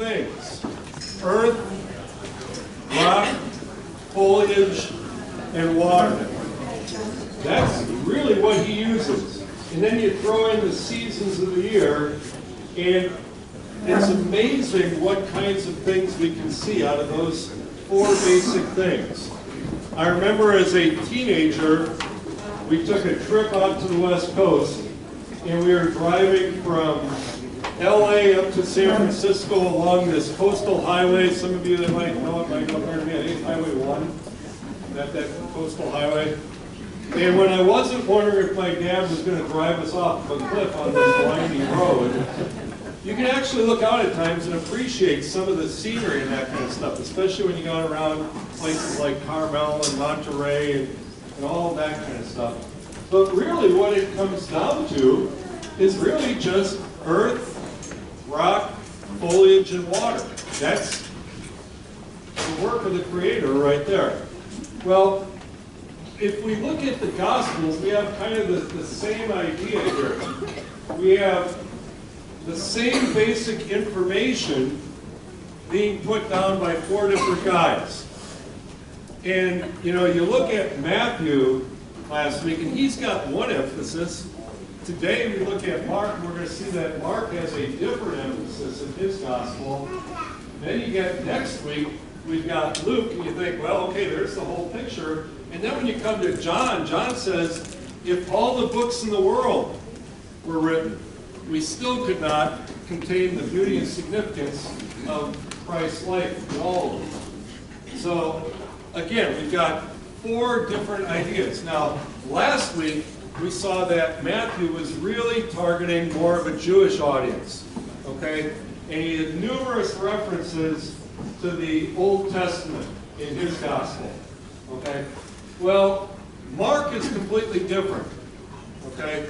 things: earth, rock, foliage, and water. That's really what he uses. And then you throw in the seasons of the year, and it's amazing what kinds of things we can see out of those four basic things. I remember as a teenager, we took a trip out to the West Coast, and we were driving from LA up to San Francisco along this coastal highway. Some of you that might know it might know where to be at Highway 1, that coastal highway. And when I wasn't wondering if my dad was going to drive us off a cliff on this winding road, you can actually look out at times and appreciate some of the scenery and that kind of stuff, especially when you go around places like Carmel and Monterey and all that kind of stuff. But really what it comes down to is really just earth, rock, foliage, and water. That's the work of the Creator right there. Well, if we look at the Gospels, we have kind of the same idea here. We have the same basic information being put down by four different guys. And, you know, you look at Matthew last week, and he's got one emphasis. Today we look at Mark, and we're going to see that Mark has a different emphasis in his Gospel. Then you get next week, we've got Luke, and you think, well, okay, there's the whole picture. And then when you come to John, John says, if all the books in the world were written, we still could not contain the beauty and significance of Christ's life in all of them. So, again, we've got four different ideas. Now, last week, we saw that Matthew was really targeting more of a Jewish audience, okay? And he had numerous references to the Old Testament in his gospel, okay? Well, Mark is completely different, okay?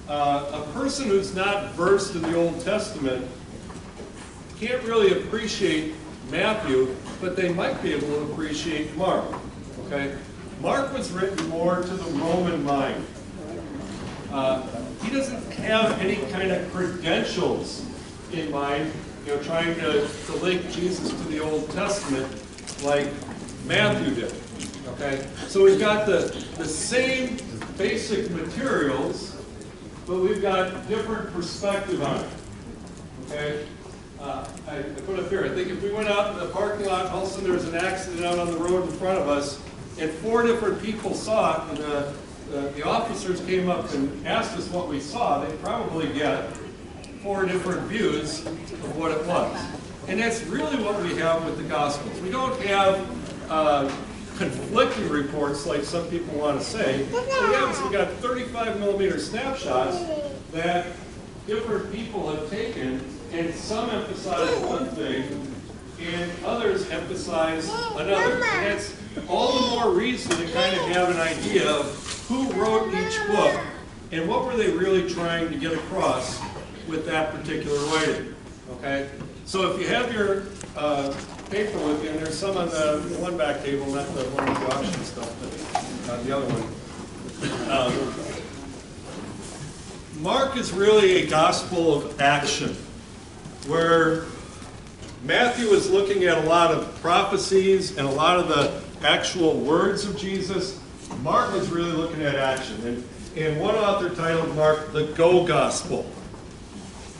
A person who's not versed in the Old Testament can't really appreciate Matthew, but they might be able to appreciate Mark, okay? Mark was written more to the Roman mind. He doesn't have any kind of credentials in mind, you know, trying to link Jesus to the Old Testament like Matthew did. Okay, so we've got the same basic materials, but we've got different perspective on it. Okay, I put up here. I think if we went out in the parking lot, all of a sudden there was an accident out on the road in front of us, and four different people saw it, and the officers came up and asked us what we saw, they'd probably get four different views of what it was. And that's really what we have with the Gospels. We don't have conflicting reports like some people want to say. What we have is we've got 35 millimeter snapshots that different people have taken, and some emphasize one thing and others emphasize another. And that's all the more reason to kind of have an idea of who wrote each book and what were they really trying to get across with that particular writing. Okay? So if you have your paper with you, and there's some on the one back table, not the one with the auction stuff, but the other one. Mark is really a gospel of action, where Matthew is looking at a lot of prophecies and a lot of the actual words of Jesus. Mark is really looking at action. And one author titled Mark the Go Gospel,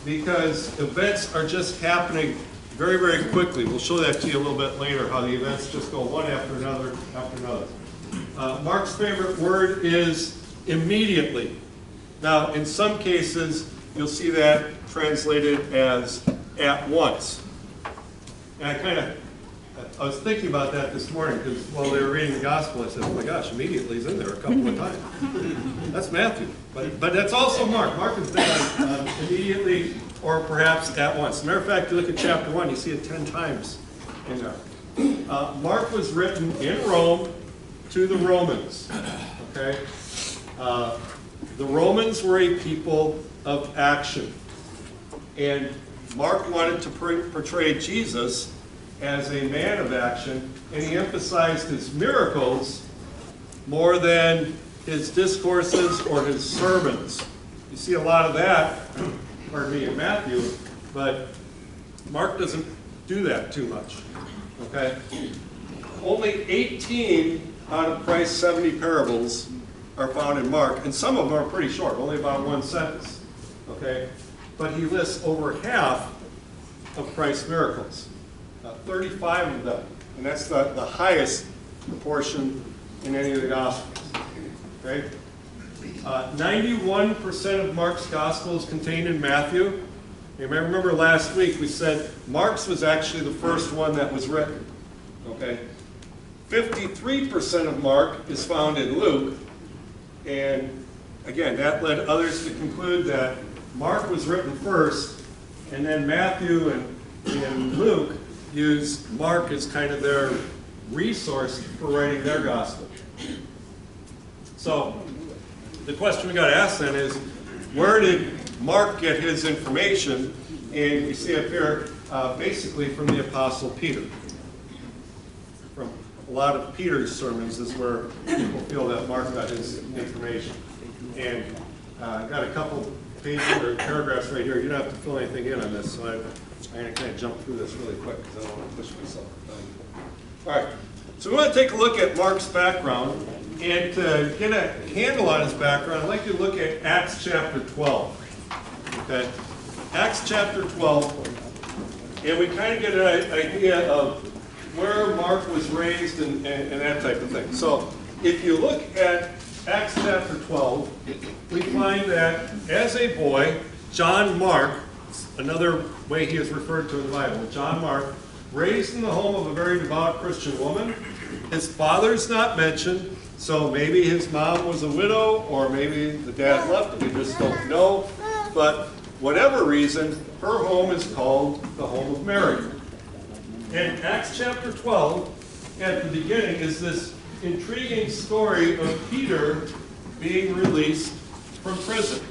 because events are just happening very, very quickly. We'll show that to you a little bit later, how the events just go one after another after another. Mark's favorite word is immediately. Now, in some cases, you'll see that translated as at once. And I was thinking about that this morning, because while they were reading the gospel, I said, oh my gosh, immediately is in there a couple of times. That's Matthew. But that's also Mark. Mark is big on immediately or perhaps at once. As a matter of fact, you look at chapter 1, you see it 10 times in there. Mark was written in Rome to the Romans. Okay? The Romans were a people of action. And Mark wanted to portray Jesus as a man of action, and he emphasized his miracles more than his discourses or his sermons. You see a lot of that, pardon me, in Matthew, but Mark doesn't do that too much, okay? Only 18 out of Christ's 70 parables are found in Mark, and some of them are pretty short, only about one sentence, okay? But he lists over half of Christ's miracles, 35 of them, and that's the highest proportion in any of the Gospels, okay? 91% of Mark's Gospel is contained in Matthew. You may remember last week we said Mark's was actually the first one that was written, okay? 53% of Mark is found in Luke, and again, that led others to conclude that Mark was written first, and then Matthew and Luke used Mark as kind of their resource for writing their gospel. So the question we got to ask then is, where did Mark get his information? And we see up here, basically from the Apostle Peter. From a lot of Peter's sermons is where people feel that Mark got his information. And I've got a couple pages or paragraphs right here. You don't have to fill anything in on this, so I'm going to kind of jump through this really quick because I don't want to push myself. All right, so we want to take a look at Mark's background. And to get a handle on his background, I'd like you to look at Acts chapter 12. Okay? Acts chapter 12, and we kind of get an idea of where Mark was raised and that type of thing. So if you look at Acts chapter 12, we find that as a boy, John Mark, another way he is referred to in the Bible, John Mark, raised in the home of a very devout Christian woman. His father's not mentioned, so maybe his mom was a widow, or maybe the dad left, we just don't know. But whatever reason, her home is called the home of Mary. And Acts chapter 12, at the beginning, is this intriguing story of Peter being released from prison.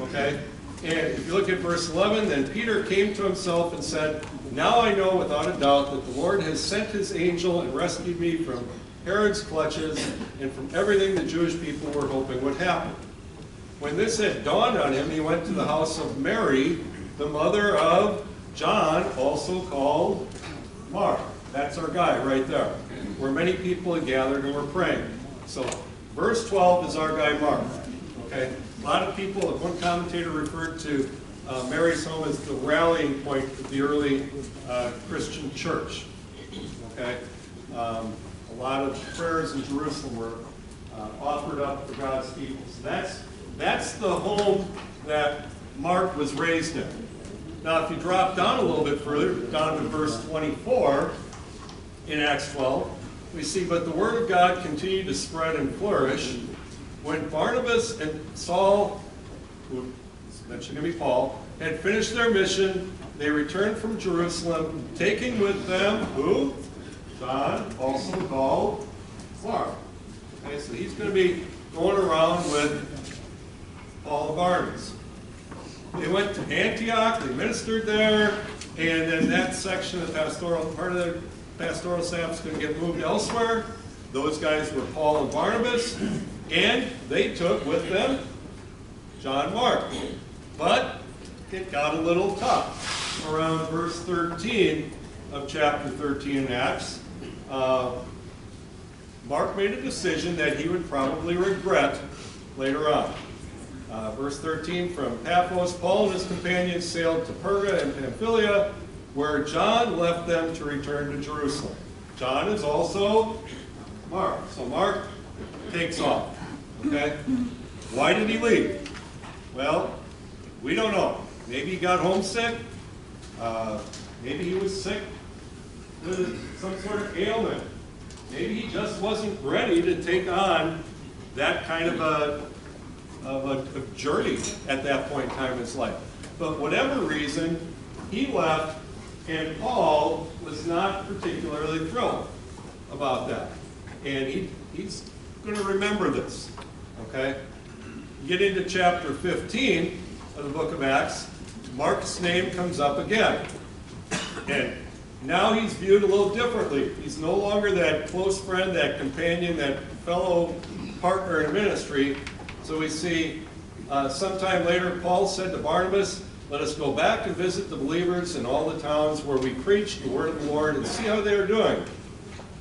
Okay? And if you look at verse 11, then Peter came to himself and said, "Now I know without a doubt that the Lord has sent his angel and rescued me from Herod's clutches and from everything the Jewish people were hoping would happen." When this had dawned on him, he went to the house of Mary, the mother of John, also called Mark. That's our guy right there, where many people had gathered and were praying. So verse 12 is our guy Mark. Okay? A lot of people, one commentator referred to Mary's home as the rallying point of the early Christian church. Okay? A lot of prayers in Jerusalem were offered up for God's people. So that's the home that Mark was raised in. Now, if you drop down a little bit further, down to verse 24 in Acts 12, we see, "But the word of God continued to spread and flourish. When Barnabas and Saul," who is mentioned to be Paul, "had finished their mission, they returned from Jerusalem, taking with them," who? John, also called Mark. Okay, so he's going to be going around with Paul and Barnabas. They went to Antioch, they ministered there, and then that section of the pastoral, part of the pastoral staff is going to get moved elsewhere. Those guys were Paul and Barnabas, and they took with them John Mark. But it got a little tough. Around verse 13 of chapter 13 in Acts, Mark made a decision that he would probably regret later on. Verse 13, "From Paphos, Paul and his companions sailed to Perga and Pamphylia, where John left them to return to Jerusalem." John is also Mark. So Mark takes off. Okay? Why did he leave? Well, we don't know. Maybe he got homesick. Maybe he was sick with some sort of ailment. Maybe he just wasn't ready to take on that kind of a journey at that point in time in his life. But whatever reason, he left, and Paul was not particularly thrilled about that. And he's going to remember this. Okay? You get into chapter 15 of the book of Acts, Mark's name comes up again. And now he's viewed a little differently. He's no longer that close friend, that companion, that fellow partner in ministry. So we see sometime later, Paul said to Barnabas, let us go back and visit the believers in all the towns where we preached the word of the Lord and see how they are doing.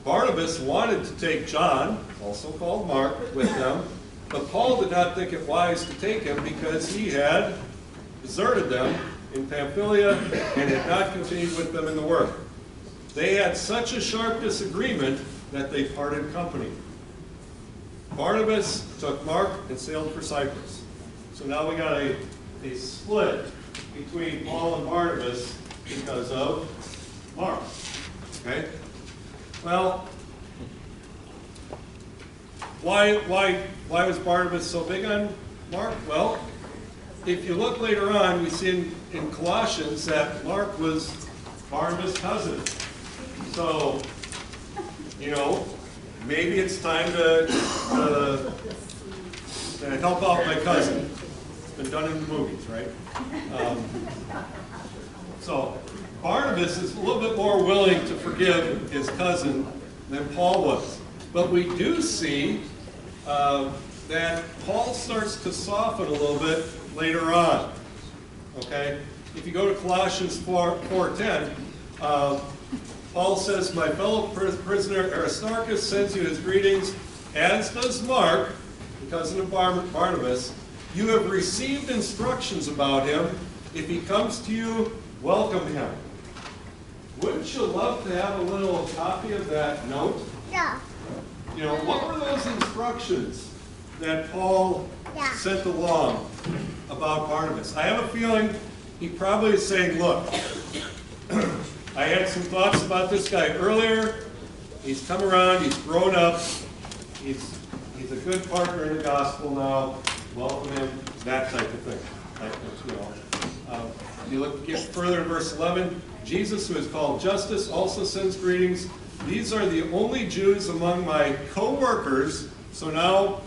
Barnabas wanted to take John, also called Mark, with them, but Paul did not think it wise to take him because he had deserted them in Pamphylia and had not continued with them in the work. They had such a sharp disagreement that they parted company. Barnabas took Mark and sailed for Cyprus. So now we got a split between Paul and Barnabas because of Mark. Okay? Well, why was Barnabas so big on Mark? Well, if you look later on, we see in Colossians that Mark was Barnabas' cousin. So, you know, maybe it's time to help out my cousin. It's been done in the movies, right? So Barnabas is a little bit more willing to forgive his cousin than Paul was. But we do see that Paul starts to soften a little bit later on. Okay? If you go to Colossians 4:10, Paul says, "My fellow prisoner Aristarchus sends you his greetings, as does Mark," the cousin of Barnabas. "You have received instructions about him. If he comes to you, welcome him." Wouldn't you love to have a little copy of that note? Yeah. You know, what were those instructions that Paul sent along about Barnabas? I have a feeling he probably is saying, look, I had some thoughts about this guy earlier. He's come around, he's grown up, he's a good partner in the gospel now. Welcome him, that type of thing. You get further in verse 11. Jesus, who is called Justus, also sends greetings. These are the only Jews among my co-workers. So now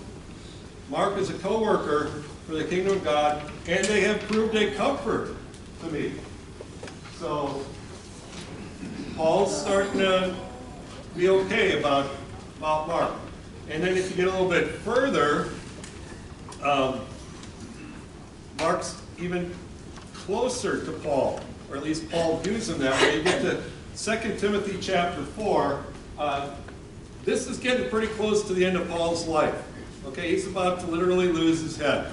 Mark is a co-worker for the kingdom of God, and they have proved a comfort to me. So Paul's starting to be okay about Mark. And then if you get a little bit further, Mark's even closer to Paul, or at least Paul views him that way. You get to 2 Timothy chapter 4. This is getting pretty close to the end of Paul's life. Okay, he's about to literally lose his head.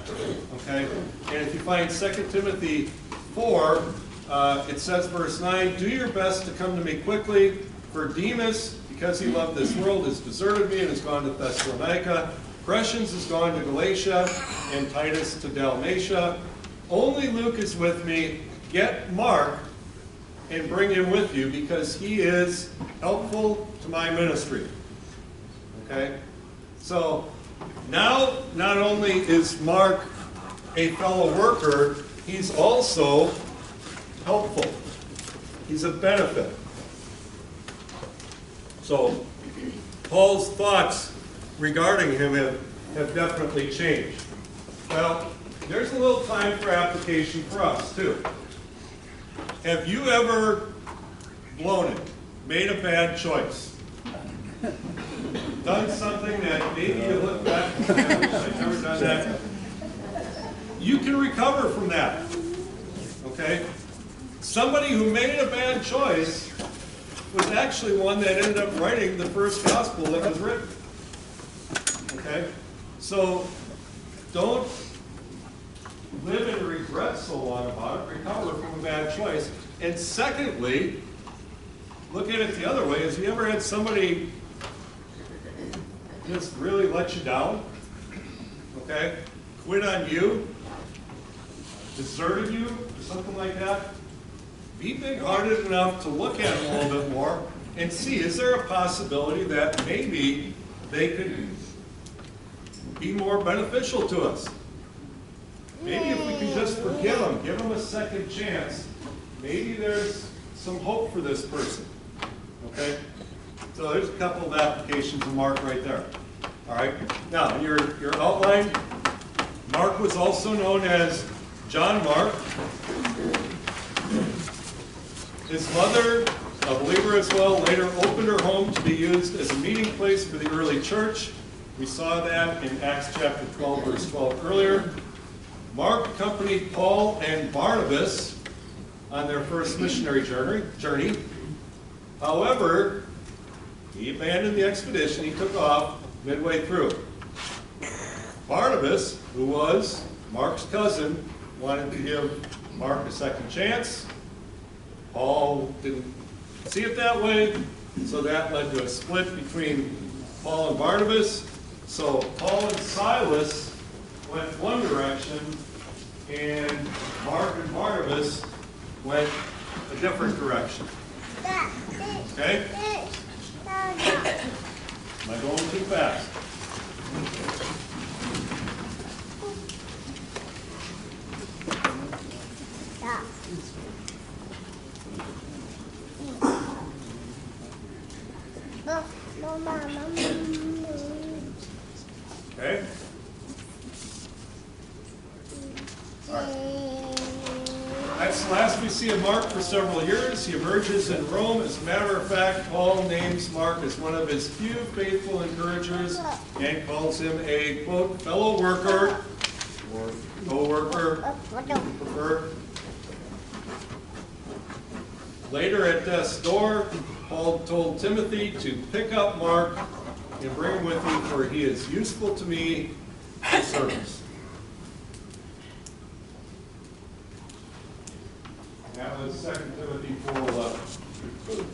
Okay, and if you find 2 Timothy 4, it says, verse 9, "Do your best to come to me quickly, for Demas, because he loved this world, has deserted me and has gone to Thessalonica. Crescens has gone to Galatia, and Titus to Dalmatia. Only Luke is with me. Get Mark and bring him with you, because he is helpful to my ministry." Okay? So now, not only is Mark a fellow worker, he's also helpful. He's a benefit. So Paul's thoughts regarding him have definitely changed. Well, there's a little time for application for us, too. Have you ever blown it, made a bad choice, done something that maybe you look back and say, "I wish I'd never done that"? You can recover from that. Okay? Somebody who made a bad choice was actually one that ended up writing the first gospel that was written. Okay? So don't live in regret so long about it. Recover from a bad choice. And secondly, look at it the other way. Has you ever had somebody just really let you down? Okay? Quit on you? Deserted you? Or something like that? Be big-hearted enough to look at them a little bit more and see, is there a possibility that maybe they could be more beneficial to us? Maybe if we can just forgive them, give them a second chance, maybe there's some hope for this person. Okay? So there's a couple of applications of Mark right there. All right? Now, your outline, Mark was also known as John Mark. His mother, a believer as well, later opened her home to be used as a meeting place for the early church. We saw that in Acts chapter 12, verse 12 earlier. Mark accompanied Paul and Barnabas on their first missionary journey. However, he abandoned the expedition. He took off midway through. Barnabas, who was Mark's cousin, wanted to give Mark a second chance. Paul didn't see it that way, so that led to a split between Paul and Barnabas. So Paul and Silas went one direction, and Mark and Barnabas went a different direction. Okay? Am I going too fast? Okay? All right. That's the last we see of Mark for several years. He emerges in Rome. As a matter of fact, Paul names Mark as one of his few faithful encouragers and calls him a, quote, fellow worker, or co-worker, if you prefer. Later at death's door, Paul told Timothy to pick up Mark and bring him with me, for he is useful to me for service. That was 2 Timothy 4:11.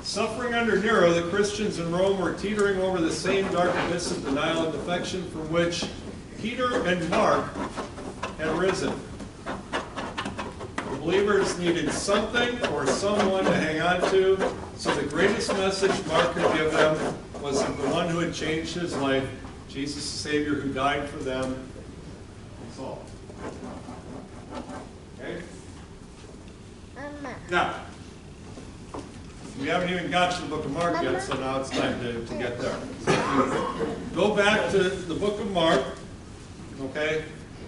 Suffering under Nero, the Christians in Rome were teetering over the same dark abyss of denial and defection from which Peter and Mark had risen. The believers needed something or someone to hang on to, so the greatest message Mark could give them was of the one who had changed his life, Jesus the Savior, who died for them. That's all. Okay? Now, we haven't even got to the book of Mark yet, so now it's time to get there. So go back to the book of Mark, okay?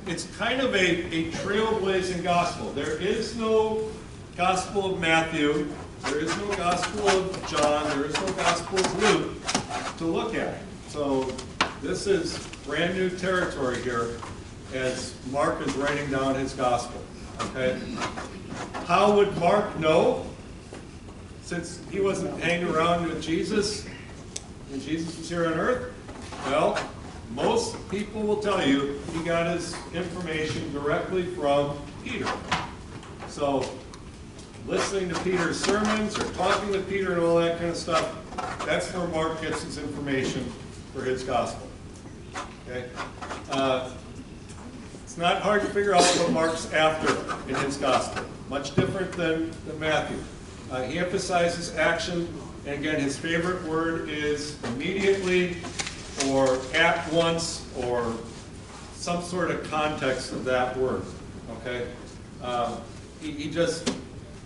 It's kind of a trailblazing gospel. There is no gospel of Matthew, there is no gospel of John, there is no gospel of Luke to look at. So this is brand new territory here as Mark is writing down his gospel, okay? How would Mark know? Since he wasn't hanging around with Jesus when Jesus was here on earth? Well, most people will tell you he got his information directly from Peter. So, listening to Peter's sermons or talking with Peter and all that kind of stuff, that's where Mark gets his information for his gospel. Okay? It's not hard to figure out what Mark's after in his gospel. Much different than Matthew. He emphasizes action, and again, his favorite word is immediately, or at once, or some sort of context of that word, okay? He just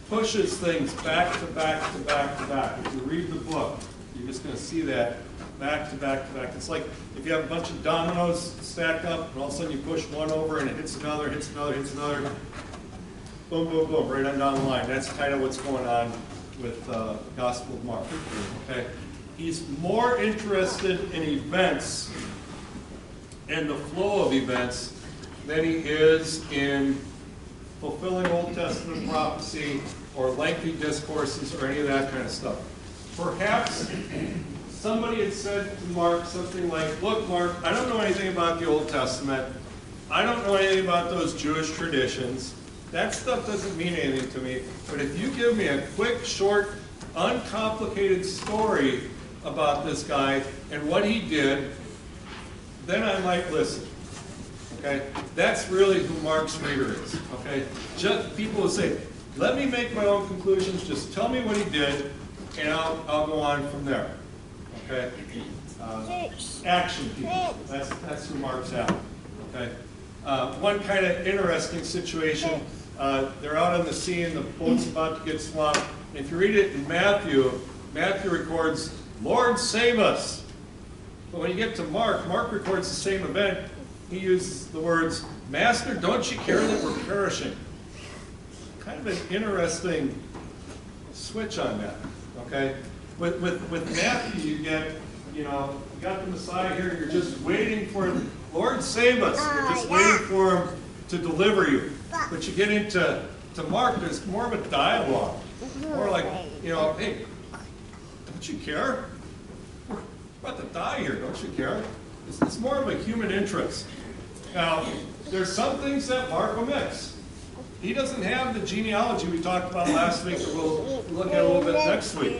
pushes things back to back to back to back. If you read the book, you're just going to see that back to back to back. It's like if you have a bunch of dominoes stacked up, and all of a sudden you push one over, and it hits another, hits another, hits another. Boom, boom, boom, right on down the line. That's kind of what's going on with the Gospel of Mark, okay? He's more interested in events and the flow of events than he is in fulfilling Old Testament prophecy or lengthy discourses or any of that kind of stuff. Perhaps somebody had said to Mark something like, look, Mark, I don't know anything about the Old Testament. I don't know anything about those Jewish traditions. That stuff doesn't mean anything to me. But if you give me a quick, short, uncomplicated story about this guy and what he did, then I might listen. Okay? That's really who Mark's reader is. Okay? Just people will say, let me make my own conclusions, just tell me what he did, and I'll go on from there. Okay? Action people. That's who Mark's at. Okay? One kind of interesting situation, they're out on the sea and the boat's about to get swamped. If you read it in Matthew, Matthew records, Lord, save us. But when you get to Mark, Mark records the same event. He uses the words, Master, don't you care that we're perishing? Kind of an interesting switch on that, okay? With Matthew, you get you know, you got the Messiah here, you're just waiting for him. Lord, save us. You're just waiting for him to deliver you. But you get into Mark, there's more of a dialogue. More like, you know, hey, don't you care? We're about to die here, don't you care? It's more of a human interest. Now, there's some things that Mark omits. He doesn't have the genealogy we talked about last week that we'll look at a little bit next week.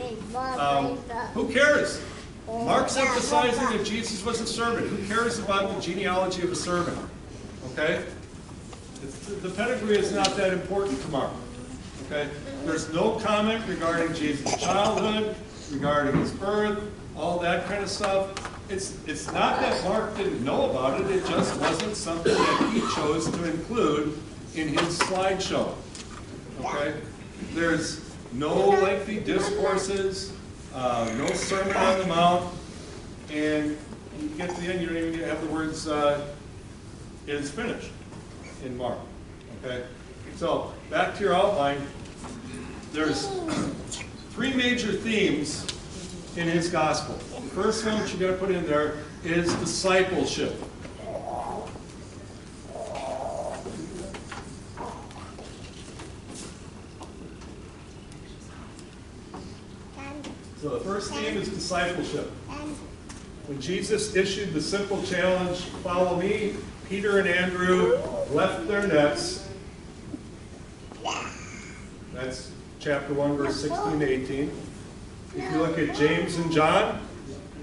Who cares? Mark's emphasizing that Jesus was a servant. Who cares about the genealogy of a servant? Okay? The pedigree is not that important to Mark. Okay? There's no comment regarding Jesus' childhood, regarding his birth, all that kind of stuff. It's not that Mark didn't know about it, it just wasn't something that he chose to include in his slideshow. Okay? There's no lengthy discourses, no Sermon on the Mount, and you get to the end, you don't even have the words, it is finished in Mark. Okay? So, back to your outline. There's three major themes in his gospel. The first one that you got to put in there is discipleship. So the first theme is discipleship. When Jesus issued the simple challenge, follow me, Peter and Andrew left their nets. That's chapter 1, verse 16 to 18. If you look at James and John,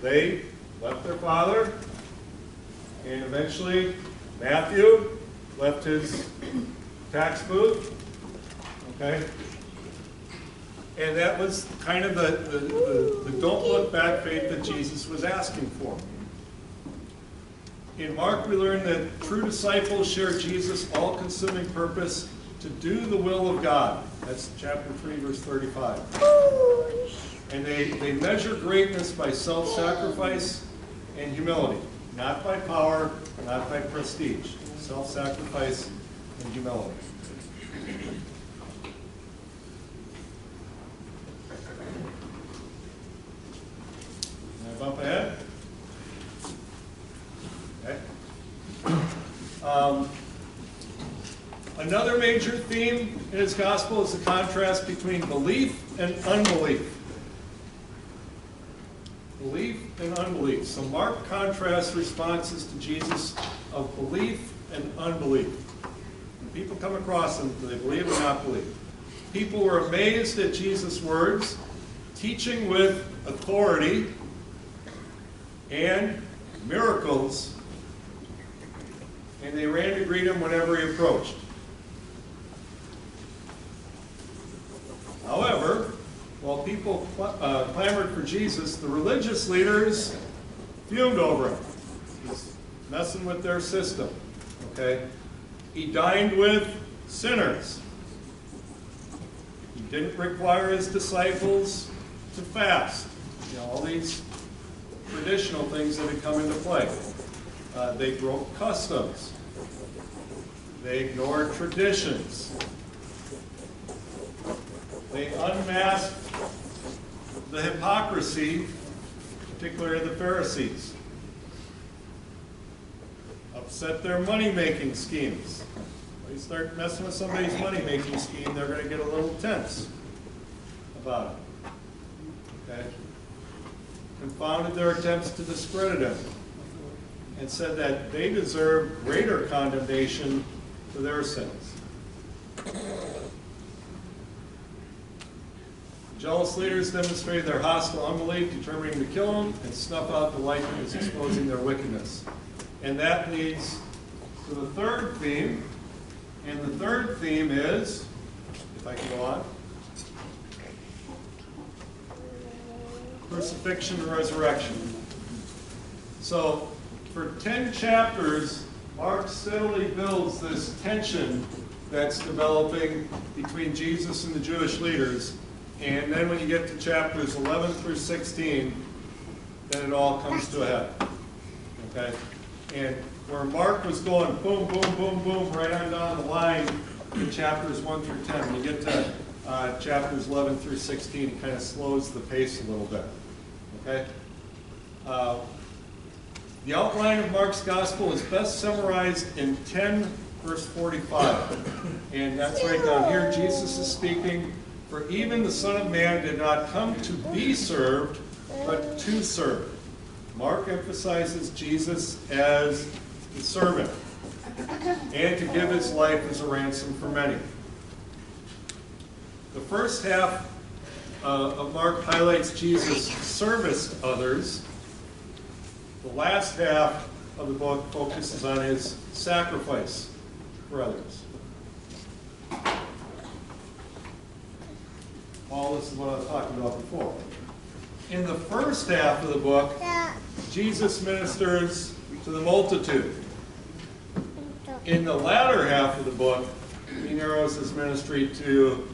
they left their father. And eventually, Matthew left his tax booth. Okay? And that was kind of the don't look back faith that Jesus was asking for. In Mark, we learn that true disciples share Jesus' all-consuming purpose to do the will of God. That's chapter 3, verse 35. And they measure greatness by self-sacrifice and humility, not by power, not by prestige. Self-sacrifice and humility. Can I bump ahead? Okay. Another major theme in his gospel is the contrast between belief and unbelief. Belief and unbelief. So Mark contrasts responses to Jesus of belief and unbelief. When people come across them, do they believe or not believe? People were amazed at Jesus' words, teaching with authority and miracles, and they ran to greet him whenever he approached. However, while people clamored for Jesus, the religious leaders fumed over him. He's messing with their system. Okay? He dined with sinners. He didn't require his disciples to fast. You know, all these traditional things that had come into play. They broke customs. They ignored traditions. They unmasked the hypocrisy, particularly of the Pharisees. Upset their money-making schemes. When you start messing with somebody's money-making scheme, they're going to get a little tense about it. Okay? Confounded their attempts to discredit him and said that they deserve greater condemnation for their sins. Jealous leaders demonstrated their hostile unbelief, determining to kill him and snuff out the light that was exposing their wickedness. And that leads to the third theme. And the third theme is, if I can go on, crucifixion and resurrection. So, for 10 chapters, Mark steadily builds this tension that's developing between Jesus and the Jewish leaders. And then when you get to chapters 11 through 16, then it all comes to a head. Okay? And where Mark was going boom, boom, boom, boom, right on down the line in chapters 1 through 10, when you get to chapters 11 through 16, it kind of slows the pace a little bit. Okay? The outline of Mark's gospel is best summarized in 10, verse 45. And that's right down here. Jesus is speaking, "For even the Son of Man did not come to be served, but to serve." Mark emphasizes Jesus as the servant and to give his life as a ransom for many. The first half of Mark highlights Jesus' service to others. The last half of the book focuses on his sacrifice for others. All this is what I was talking about before. In the first half of the book, Jesus ministers to the multitude. In the latter half of the book, he narrows his ministry to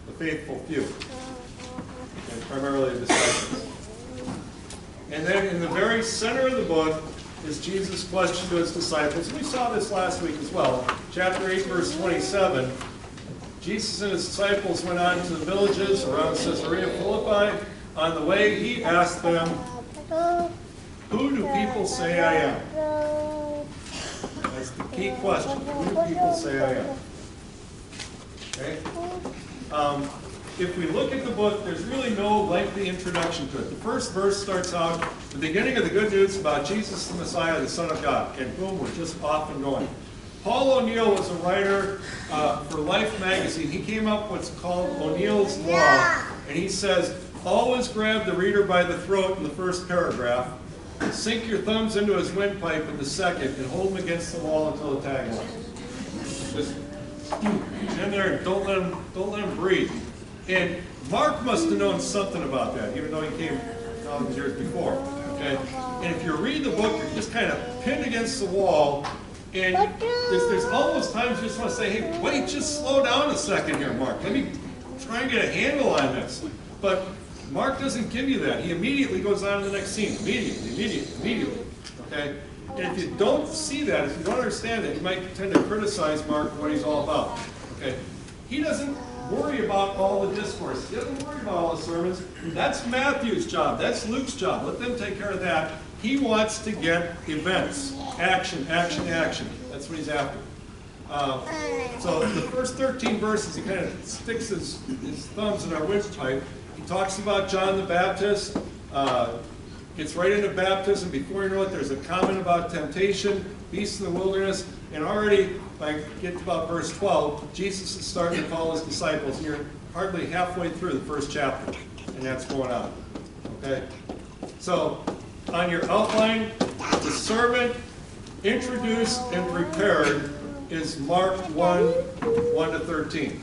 the faithful few, and primarily the disciples. And then in the very center of the book is Jesus' question to his disciples. And we saw this last week as well. Chapter 8, verse 27. Jesus and his disciples went on to the villages around Caesarea Philippi. On the way, he asked them, "Who do people say I am?" That's the key question. Who do people say I am? Okay? If we look at the book, there's really no lengthy introduction to it. The first verse starts out, the beginning of the good news about Jesus the Messiah, the Son of God. And boom, we're just off and going. Paul O'Neill was a writer for Life magazine. He came up with what's called O'Neill's Law. And he says, always grab the reader by the throat in the first paragraph, sink your thumbs into his windpipe in the second, and hold him against the wall until the tagline. Just in there and don't let him breathe. And Mark must have known something about that, even though he came thousands of years before. Okay? And if you read the book, you're just kind of pinned against the wall, and there's almost times you just want to say, "Hey, wait, just slow down a second here, Mark. Let me try and get a handle on this." But Mark doesn't give you that. He immediately goes on to the next scene. Immediately. Okay? And if you don't see that, if you don't understand it, you might tend to criticize Mark for what he's all about. Okay? He doesn't worry about all the discourse. He doesn't worry about all the sermons. That's Matthew's job. That's Luke's job. Let them take care of that. He wants to get events. Action. That's what he's after. So the first 13 verses, he kind of sticks his thumbs in our windpipe. He talks about John the Baptist. Gets right into baptism. Before you know it, there's a comment about temptation, beasts in the wilderness, and already, by get to about verse 12, Jesus is starting to call his disciples, and you're hardly halfway through the first chapter, and that's going on. Okay? So, on your outline, the servant introduced and prepared is Mark 1 to 13.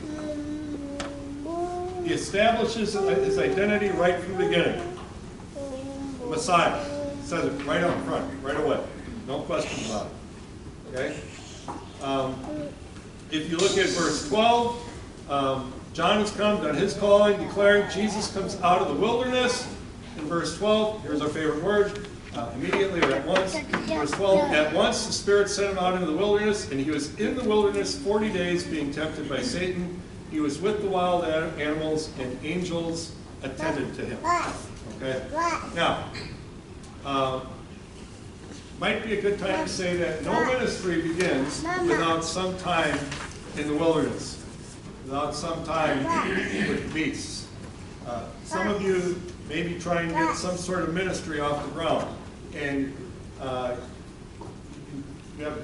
He establishes his identity right from the beginning. Messiah. It says it right on front, right away. No question about it. Okay? If you look at verse 12, John has come, done his calling, declaring Jesus comes out of the wilderness. In verse 12, here's our favorite word, immediately or at once. Verse 12, at once the Spirit sent him out into the wilderness, and he was in the wilderness 40 days being tempted by Satan. He was with the wild animals, and angels attended to him. Okay? Now, might be a good time to say that no ministry begins without some time in the wilderness, without some time with beasts. Some of you may be trying to get some sort of ministry off the ground, and you have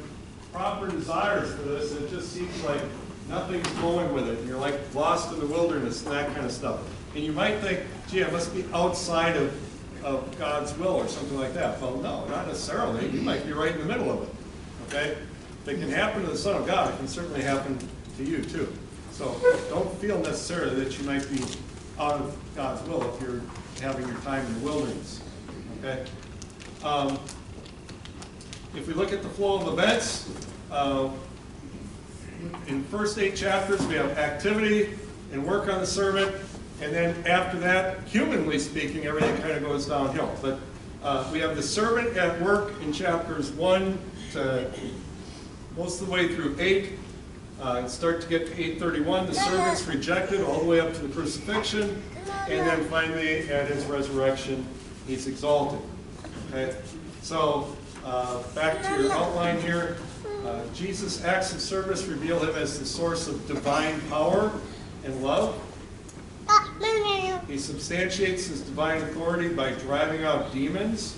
proper desires for this, and it just seems like nothing's going with it, and you're like lost in the wilderness and that kind of stuff. And you might think, gee, I must be outside of God's will or something like that. Well, no, not necessarily. You might be right in the middle of it. Okay? If it can happen to the Son of God, it can certainly happen to you too. So don't feel necessarily that you might be out of God's will if you're having your time in the wilderness. Okay? If we look at the flow of events, in the first 8 chapters we have activity and work on the servant. And then after that, humanly speaking, everything kind of goes downhill. But we have the servant at work in chapters 1 to most of the way through 8. Start to get to 8:31. The servant's rejected all the way up to the crucifixion. And then finally at his resurrection He's exalted. Okay? So, back to your outline here. Jesus' acts of service reveal him as the source of divine power and love. He substantiates his divine authority by driving out demons,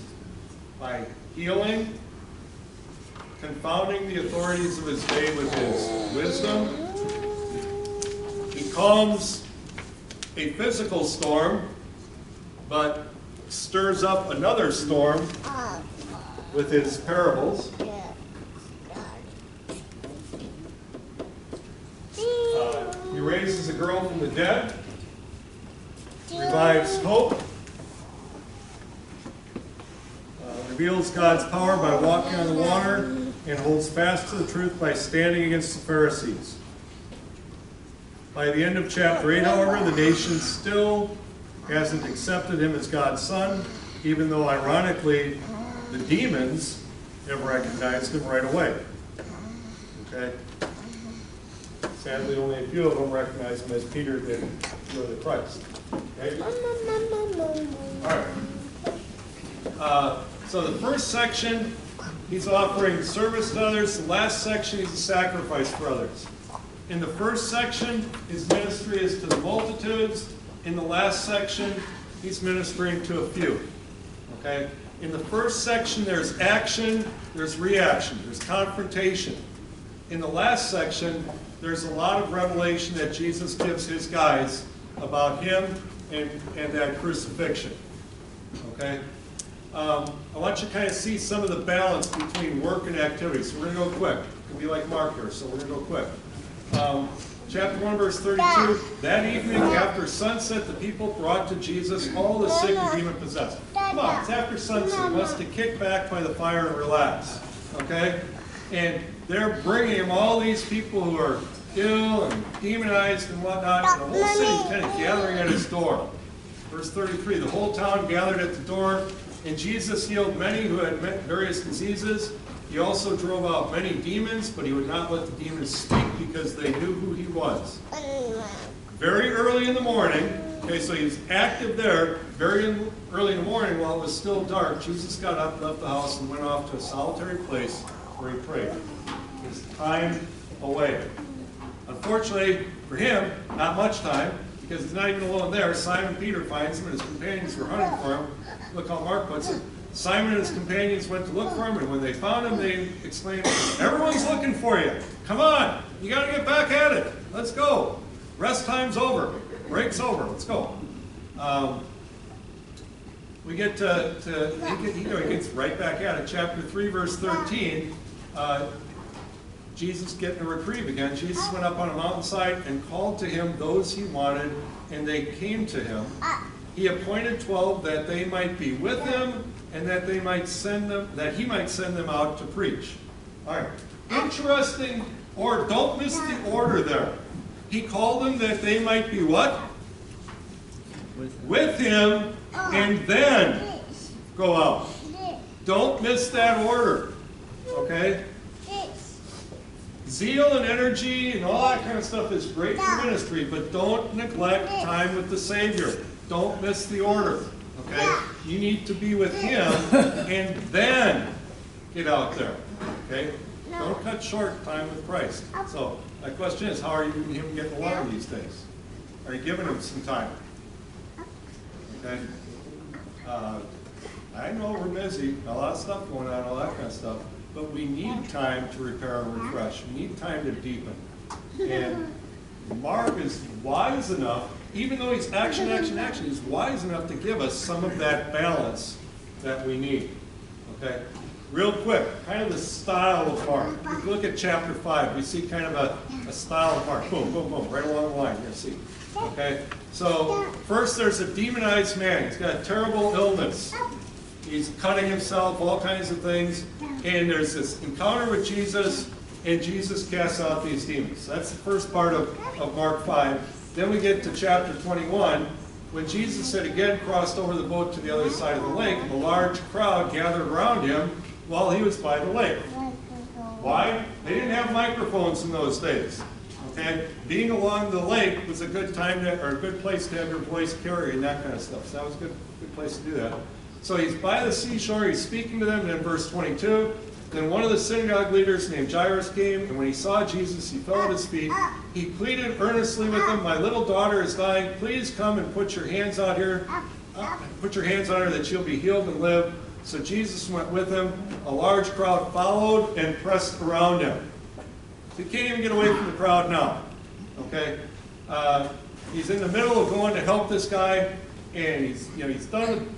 by healing, confounding the authorities of his day with his wisdom. He calms a physical storm, but stirs up another storm with his parables. He raises a girl from the dead, revives hope, reveals God's power by walking on the water, and holds fast to the truth by standing against the Pharisees. By the end of chapter 8, however, the nation still hasn't accepted him as God's son, even though, ironically, the demons have recognized him right away. Okay? Sadly, only a few of them recognize him as Peter did, the Christ. Okay? All right. So the first section, he's offering service to others. The last section, he's a sacrifice for others. In the first section, his ministry is to the multitudes. In the last section, he's ministering to a few. Okay? In the first section, there's action, there's reaction, there's confrontation. In the last section, there's a lot of revelation that Jesus gives his guys about him and that crucifixion. Okay? I want you to kind of see some of the balance between work and activity. So we're going to go quick. It can be like Mark here, so we're going to go quick. Chapter 1, verse 32, that evening after sunset, the people brought to Jesus all the sick and demon-possessed. Come on, it's after sunset. He wants to kick back by the fire and relax. Okay? And they're bringing him all these people who are ill and demonized and whatnot, and the whole city's kind of gathering at his door. Verse 33, the whole town gathered at the door, and Jesus healed many who had various diseases. He also drove out many demons, but he would not let the demons speak because they knew who he was. Very early in the morning, okay, so he's active there, very early in the morning while it was still dark, Jesus got up, left the house, and went off to a solitary place where he prayed. His time away. Unfortunately for him, not much time, because he's not even alone there. Simon Peter finds him, and his companions were hunting for him. Look how Mark puts it. Simon and his companions went to look for him, and when they found him, they exclaimed, "Everyone's looking for you. Come on, you got to get back at it. Let's go. Rest time's over. Break's over. Let's go." We get he gets right back at it. Chapter 3, verse 13. Jesus getting a reprieve again. Jesus went up on a mountainside and called to him those he wanted, and they came to him. He appointed 12 that they might be with him, and that he might send them out to preach. All right. Interesting, or don't miss the order there. He called them that they might be what? With him, and then go out. Don't miss that order. Okay? Zeal and energy and all that kind of stuff is great for ministry, but don't neglect time with the Savior. Don't miss the order. Okay? You need to be with him and then get out there. Okay? Don't cut short time with Christ. So my question is, how are you and him getting along these days? Are you giving him some time? Okay? I know we're busy, a lot of stuff going on, all that kind of stuff, but we need time to repair and refresh. We need time to deepen. And Mark is wise enough, even though he's action, he's wise enough to give us some of that balance that we need. Okay? Real quick, kind of the style of Mark. If you look at chapter 5, we see kind of a style of Mark. Boom, boom, boom, right along the line. You're going to see. Okay? So, first there's a demonized man. He's got a terrible illness. He's cutting himself, all kinds of things. And there's this encounter with Jesus, and Jesus casts out these demons. That's the first part of Mark 5. Then we get to chapter 21, when Jesus had again crossed over the boat to the other side of the lake, and a large crowd gathered around him while he was by the lake. Why? They didn't have microphones in those days. Okay? Being along the lake was a good time to, or a good place to have your voice carried and that kind of stuff. So that was a good place to do that. So he's by the seashore, he's speaking to them, and in verse 22, then one of the synagogue leaders named Jairus came, and when he saw Jesus, he fell at his feet. He pleaded earnestly with him, my little daughter is dying, please come and put your hands out here, put your hands on her that she'll be healed and live. So Jesus went with him. A large crowd followed and pressed around him. So he can't even get away from the crowd now. Okay? He's in the middle of going to help this guy, and he's done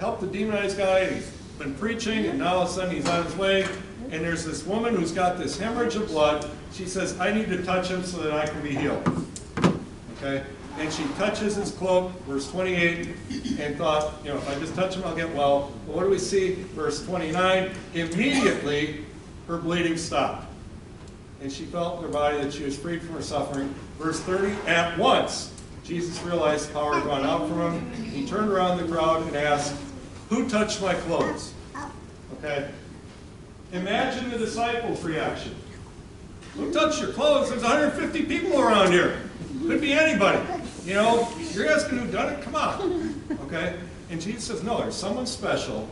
help the demonized guy, and he's been preaching, and now all of a sudden he's on his way, and there's this woman who's got this hemorrhage of blood. She says, I need to touch him so that I can be healed. Okay? And she touches his cloak, verse 28, and thought, if I just touch him, I'll get well. But what do we see? Verse 29, immediately her bleeding stopped. And she felt in her body that she was freed from her suffering. Verse 30, at once, Jesus realized the power had gone out from him. He turned around the crowd and asked, who touched my clothes? Okay? Imagine the disciples' reaction. Who touched your clothes? There's 150 people around here. Could be anybody. You're asking who done it? Come on. Okay? And Jesus says, no, there's someone special.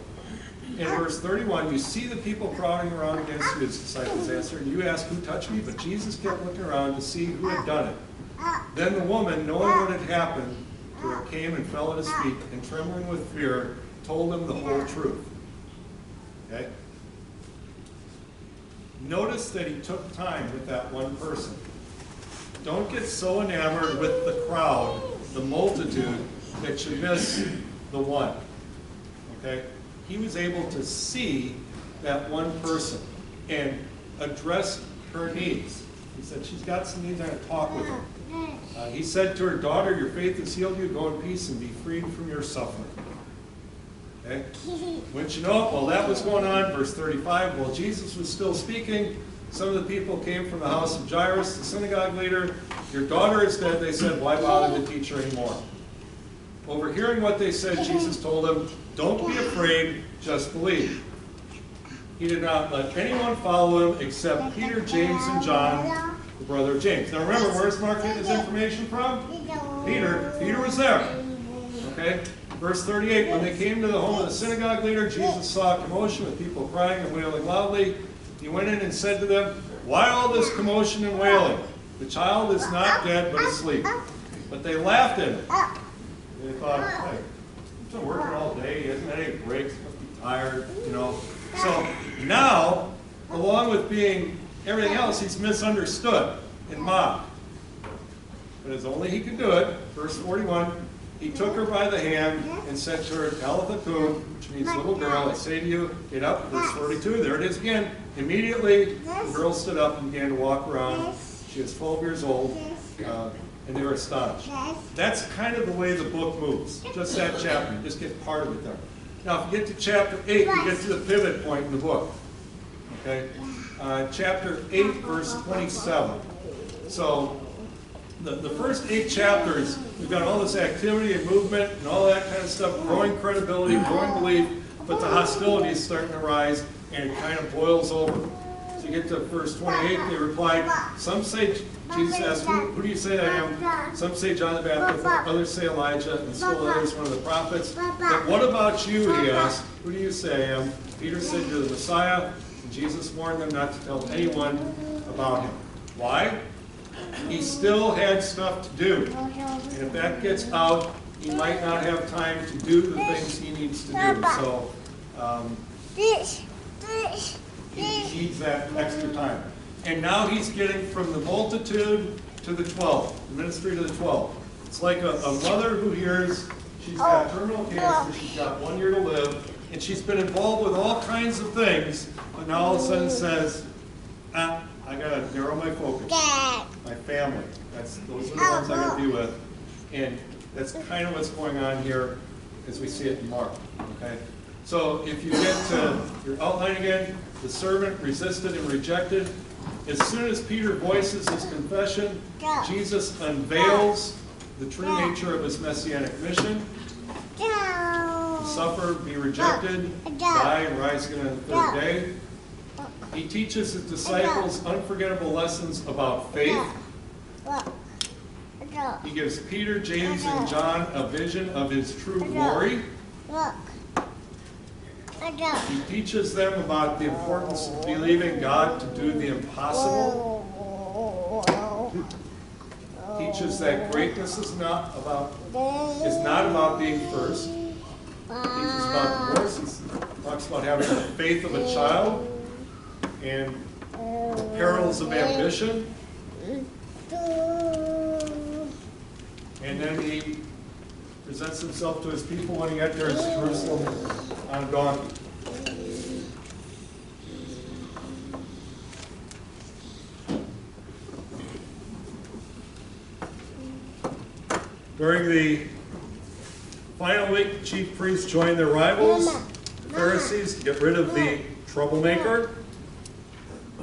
In verse 31, you see the people crowding around against you, his disciples answered, and you ask who touched me? But Jesus kept looking around to see who had done it. Then the woman, knowing what had happened to her, came and fell at his feet, and trembling with fear, told him the whole truth. Okay? Notice that he took time with that one person. Don't get so enamored with the crowd, the multitude, that you miss the one. Okay? He was able to see that one person and address her needs. He said, she's got some needs, I'm going to talk with her. He said to her, daughter, your faith has healed you, go in peace and be freed from your suffering. Okay? Wouldn't you know it? While that was going on, verse 35, while Jesus was still speaking, some of the people came from the house of Jairus, the synagogue leader. Your daughter is dead, they said, why bother to teach her anymore? Overhearing what they said, Jesus told them, don't be afraid, just believe. He did not let anyone follow him except Peter, James, and John, the brother of James. Now remember, where's Mark getting his information from? Peter. Peter was there. Okay? Verse 38, when they came to the home of the synagogue leader, Jesus saw a commotion with people crying and wailing loudly. He went in and said to them, why all this commotion and wailing? The child is not dead, but asleep. But they laughed at him. They thought, hey, he's been working all day, he hasn't had any breaks, must be tired, So now, along with being everything else, he's misunderstood and mocked. But as only he could do it, verse 41, he took her by the hand and said to her, Talitha kum, which means little girl, I say to you, get up. Verse 42, there it is again. Immediately, the girl stood up and began to walk around. She was 12 years old, and they were astonished. That's kind of the way the book moves, just that chapter. You just get part of it there. Now, if you get to chapter 8, you get to the pivot point in the book. Okay? Chapter 8, verse 27. So, the first 8 chapters, we've got all this activity and movement and all that kind of stuff, growing credibility, growing belief, but the hostility is starting to rise, and it kind of boils over. So you get to verse 28, they replied, some say, Jesus asked, who do you say I am? Some say John the Baptist, others say Elijah, and still others one of the prophets. But what about you, he asked, who do you say I am? Peter said, you're the Messiah, and Jesus warned them not to tell anyone about him. Why? He still had stuff to do. And if that gets out, he might not have time to do the things he needs to do. So he needs that extra time. And now he's getting from the multitude to the 12, the ministry to the 12. It's like a mother who hears she's got terminal cancer, she's got 1 year to live, and she's been involved with all kinds of things, but now all of a sudden says, I got to narrow my focus. My family. Those are the ones I got to be with. And that's kind of what's going on here as we see it in Mark. Okay? So if you get to your outline again, the servant resisted and rejected. As soon as Peter voices his confession, Jesus unveils the true nature of his messianic mission. To suffer, be rejected, die, and rise again on the third day. He teaches his disciples unforgettable lessons about faith. He gives Peter, James, and John a vision of his true glory. He teaches them about the importance of believing God to do the impossible. Teaches that greatness is not about being first. Teaches about divorce. He talks about having the faith of a child and the perils of ambition. And then he presents himself to his people when he enters Jerusalem on a donkey. During the final week, the chief priests joined their rivals, the Pharisees, to get rid of the troublemaker.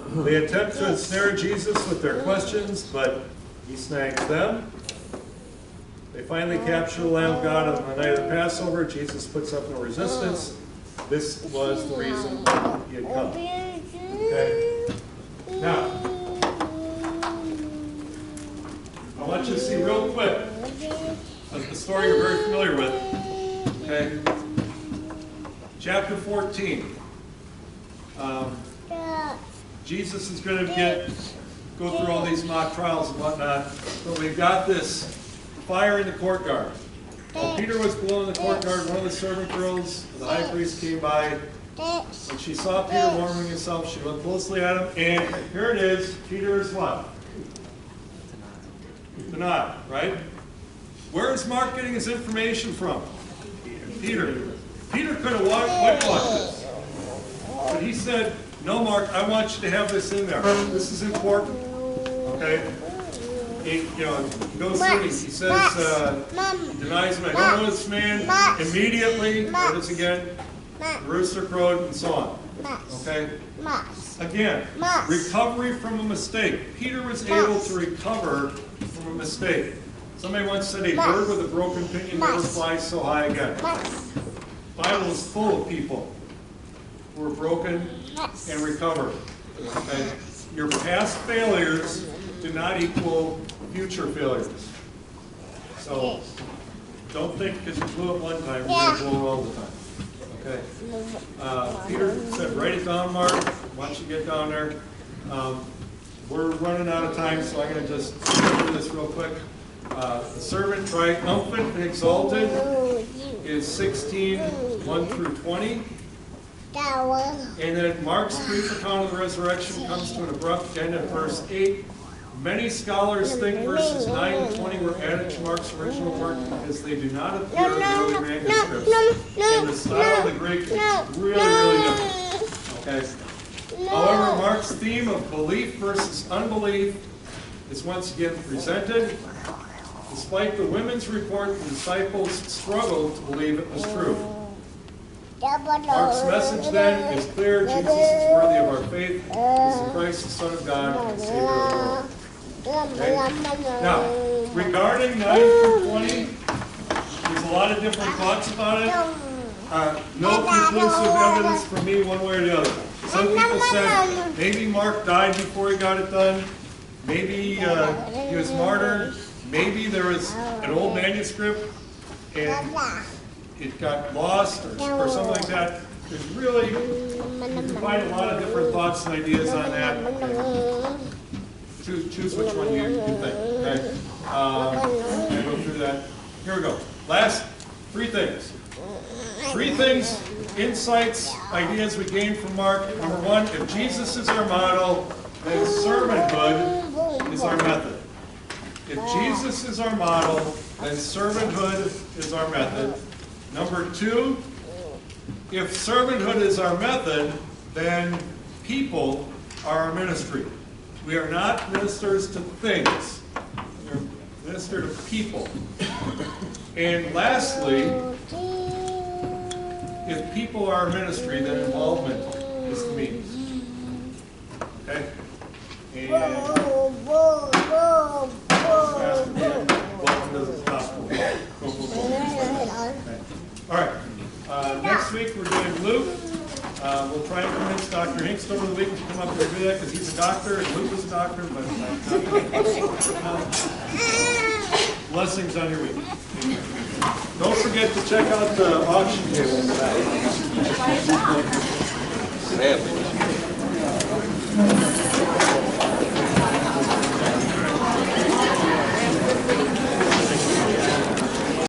They attempt to ensnare Jesus with their questions, but he snags them. They finally capture the Lamb of God on the night of the Passover. Jesus puts up no resistance. This was the reason he had come. Okay? Now, I want you to see real quick the story you're very familiar with. Okay? Chapter 14. Jesus is going to go through all these mock trials and whatnot, but we've got this fire in the courtyard. While Peter was below in the courtyard, one of the servant girls of the high priest came by. When she saw Peter warming himself, she looked closely at him, and here it is. Peter is what? Denied, right? Where is Mark getting his information from? Peter. Peter could have whitewashed this. But he said, no, Mark, I want you to have this in there. This is important. Okay? He goes through, he says, denies him, I don't know this man. Immediately, notice again, the rooster crowed and so on. Okay? Again, recovery from a mistake. Peter was able to recover from a mistake. Somebody once said a bird with a broken pinion never flies so high again. The Bible is full of people who were broken and recovered. Okay? Your past failures do not equal future failures. So don't think because you blew it one time, you're going to blow it all the time. Okay? Peter said, write it down, Mark. Why don't you get down there? We're running out of time, so I'm going to just do this real quick. The servant triumphant and exalted is 16, 1 through 20. And then Mark's brief account of the resurrection comes to an abrupt end at verse 8. Many scholars think verses 9 and 20 were added to Mark's original work because they do not appear in the early manuscripts. And the style of the Greek is really, really different. Okay? However, Mark's theme of belief versus unbelief is once again presented. Despite the women's report, the disciples struggled to believe it was true. Mark's message then is clear. Jesus is worthy of our faith. He is the Christ, the Son of God, and Savior of the world. Okay? Now, regarding 9 through 20, there's a lot of different thoughts about it. No conclusive evidence for me one way or the other. Some people said maybe Mark died before he got it done. Maybe he was martyred. Maybe there was an old manuscript and it got lost or something like that. There's really, you can find a lot of different thoughts and ideas on that. And choose which one you think. Okay? And go through that. Here we go. Last three things. Three things, insights, ideas we gained from Mark. Number one, if Jesus is our model, then servanthood is our method. If Jesus is our model, then servanthood is our method. Number two, if servanthood is our method, then people are our ministry. We are not ministers to things. We're ministers to people. And lastly, if people are our ministry, then involvement is the means. Okay? And welcome to the gospel. Okay. All right. Next week we're doing Luke. We'll try and convince Dr. Hinkst over the week to come up here and do that because he's a doctor and Luke is a doctor, but Blessings on your week. Don't forget to check out the auction table.